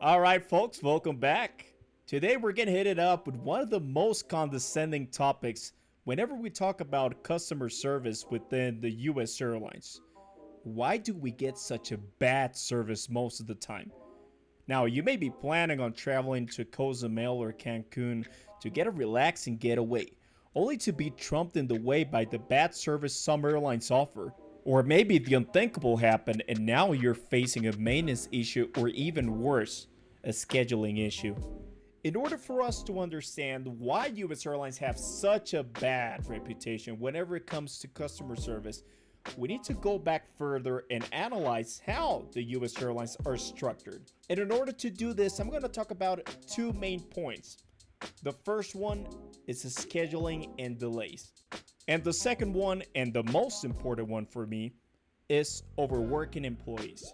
All right, folks, welcome back. Today we're gonna hit it up with one of the most condescending topics whenever we talk about customer service within the US airlines. Why do we get such a bad service most of the time? Now, you may be planning on traveling to Cozumel or Cancun to get a relaxing getaway, only to be trumped in the way by the bad service some airlines offer. Or maybe the unthinkable happened and now you're facing a maintenance issue or even worse, a scheduling issue. In order for us to understand why US airlines have such a bad reputation whenever it comes to customer service, we need to go back further and analyze how the US airlines are structured. And in order to do this, I'm going to talk about two main points. The first one is the scheduling and delays. And the second one, and the most important one for me, is overworking employees.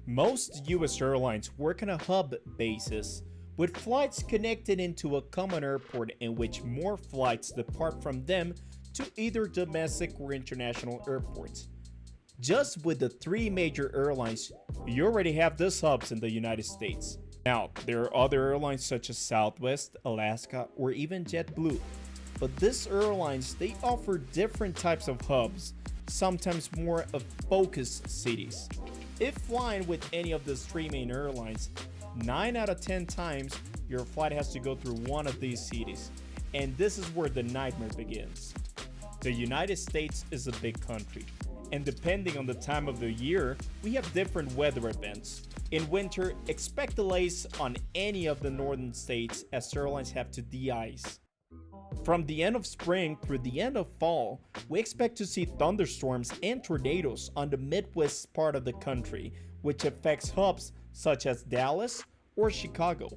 Most US airlines work on a hub basis, with flights connected into a common airport in which more flights depart from them to either domestic or international airports. Just with the three major airlines, you already have these hubs in the United States. Now, there are other airlines such as Southwest, Alaska, or even JetBlue. But these airlines, they offer different types of hubs, sometimes more of focused cities. If flying with any of these three main airlines, 9 out of 10 times, your flight has to go through one of these cities. And this is where the nightmare begins. The United States is a big country, and depending on the time of the year, we have different weather events. In winter, expect delays on any of the northern states as airlines have to de-ice. From the end of spring through the end of fall, we expect to see thunderstorms and tornadoes on the Midwest part of the country, which affects hubs such as Dallas or Chicago.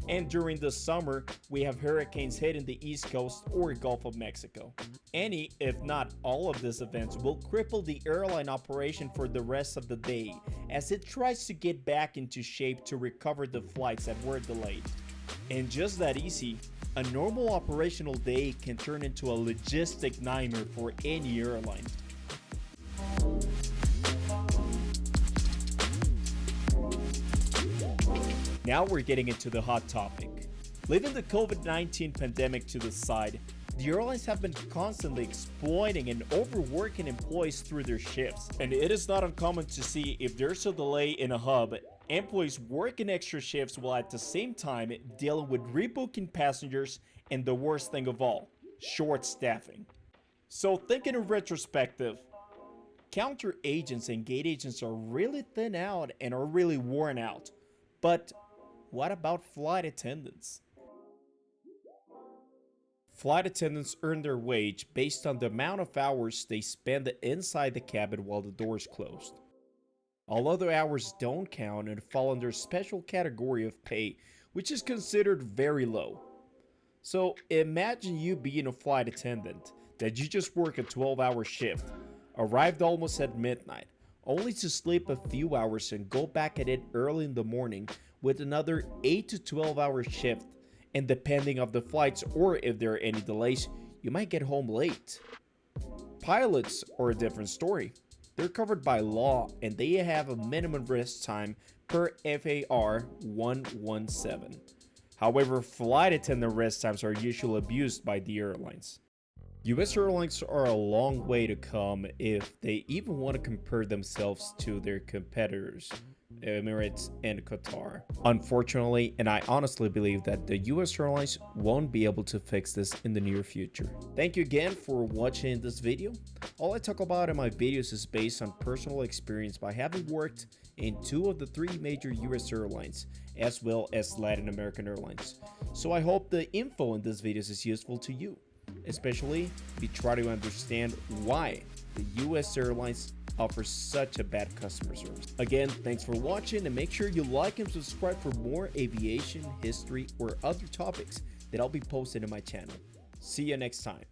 And during the summer, we have hurricanes hitting the East Coast or Gulf of Mexico. Any, if not all of these events will cripple the airline operation for the rest of the day as it tries to get back into shape to recover the flights that were delayed. And just that easy, a normal operational day can turn into a logistic nightmare for any airline. Now we're getting into the hot topic. Leaving the COVID-19 pandemic to the side, the airlines have been constantly exploiting and overworking employees through their shifts. And it is not uncommon to see if there's a delay in a hub, employees working extra shifts while at the same time dealing with rebooking passengers and the worst thing of all, short staffing. So thinking in retrospective, counter agents and gate agents are really thin out and are really worn out. But what about flight attendants? Flight attendants earn their wage based on the amount of hours they spend inside the cabin while the doors closed. All other hours don't count and fall under a special category of pay, which is considered very low. So imagine you being a flight attendant that you just work a 12-hour shift, arrived almost at midnight, only to sleep a few hours and go back at it early in the morning with another 8 to 12 hour shift, and depending on the flights or if there are any delays, you might get home late. Pilots are a different story. They're covered by law and they have a minimum rest time per FAR 117. However, flight attendant rest times are usually abused by the airlines. US airlines are a long way to come if they even want to compare themselves to their competitors, Emirates and Qatar. Unfortunately, and I honestly believe that the US airlines won't be able to fix this in the near future. Thank you again for watching this video. All I talk about in my videos is based on personal experience by having worked in 2 of the 3 major US airlines, as well as Latin American airlines. So I hope the info in this videos is useful to you, especially if you try to understand why the US airlines offers such a bad customer service. Again, thanks for watching, and make sure you like and subscribe for more aviation, history, or other topics that I'll be posting in my channel. See you next time.